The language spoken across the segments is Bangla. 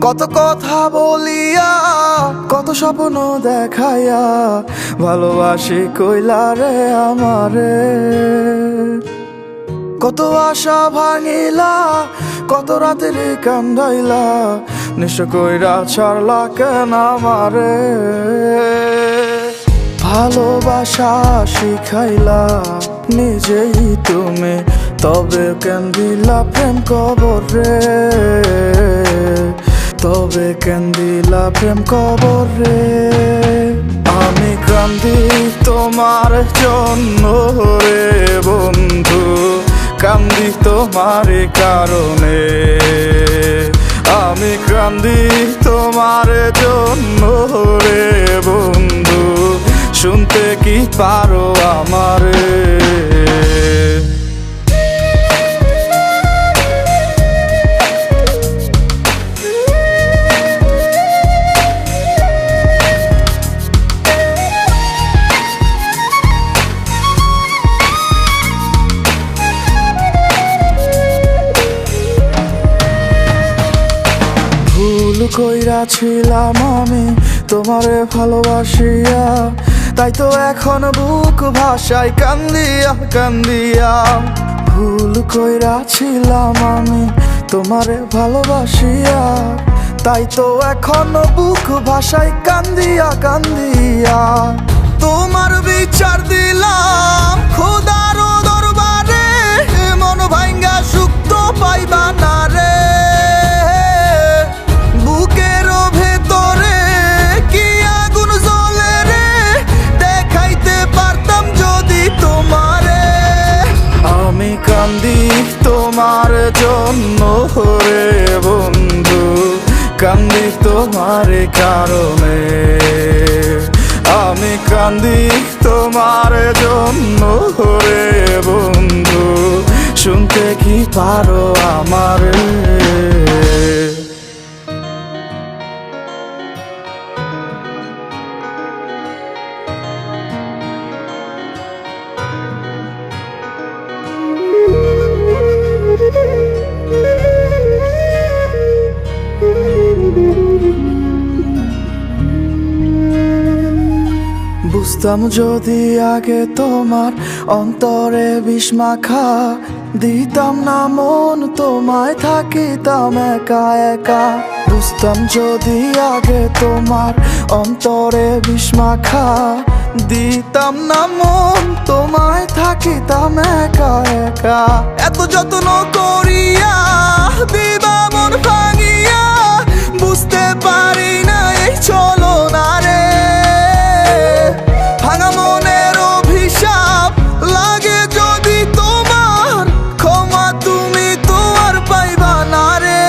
কত কথা বলিয়া কত স্বপ্ন দেখাইয়া ভালোবাসি কইলা রে আমারে। কত আশা ভাঙিলা কত রাতের কান্দাইলা নিঃস্ব কইরা ছাড়লা কেন আমারে। ভালোবাসা শিখাইলা নিজেই তুমি তবে কেন দিলা প্রেম কবরে। তবে কেন দিলা প্রেম কবরে। আমি কান্দি তোমার জন্য রে বন্ধু, কান্দি তোমার কারণে। আমি কান্দি তোমার জন্য রে বন্ধু, শুনতে কি পারো আমারে। ভুল কইরাছিলাম আমি তোমারে ভালোবাসিয়া, তাই তো এখন বুক ভাষায় কান্দিয়া কান্দিয়া। ভুল কইরাছিলাম আমি তোমারে ভালোবাসিয়া, তাই তো এখন বুক ভাষায় কান্দিয়া কান্দিয়া। তোমার বিচার দিলাম খোদার দরবারে, মন ভাঙ্গা সুখ তো পাইবা না রে। বুকের ভেতরে কি আগুন জ্বলে রে, দেখাইতে পারতাম যদি তোমারে। আমি কান্দি তোমার জন্য রে বন্ধু, কান্দি তোমার কারণে। আমি কান্দি তোমার জন্য রে বন্ধু, শুনতে কি পারো আমারে। বুঝতাম যদি আগে তোমার অন্তরে বিষ মাখা, দিতাম না মন তোমায় থাকিতাম একা একা। বুঝতাম যদি আগে তোমার অন্তরে বিষ মাখা, দিতাম না মন তোমায় থাকিতাম একা একা। এত যত্ন করিয়া দিবা মন ভাঙিয়া, বুঝতে পারি না এই চলো না রে। ভাঙা মনের অভিশাপ লাগে যদি তোমার, ক্ষমা তুমি তো আর পাইবা না রে।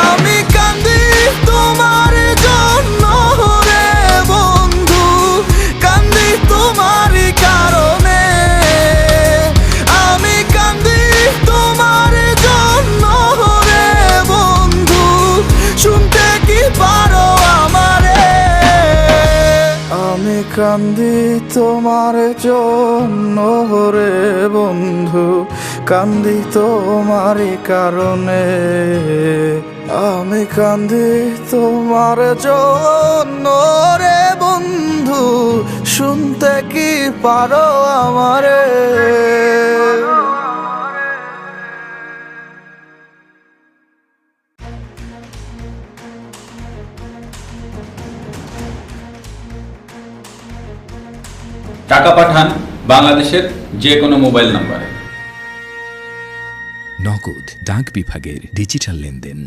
আমি কান্দি তোমার জন্য রে বন্ধু, কান্দি তোমার কারণে। আমি কান্দি তোমার জন্য রে বন্ধু, শুনতে কি পারো আমারে। আমি কান্দি তোমার জন্য রে বন্ধু, কান্দি তোমার কারণে। আমি কান্দি তোমার জন্য রে বন্ধু, শুনতে কি পারো আমারে। টাকা পাঠান বাংলাদেশের যে কোনো মোবাইল নম্বরে। নগদ ডাক বিভাগের ডিজিটাল লেনদেন।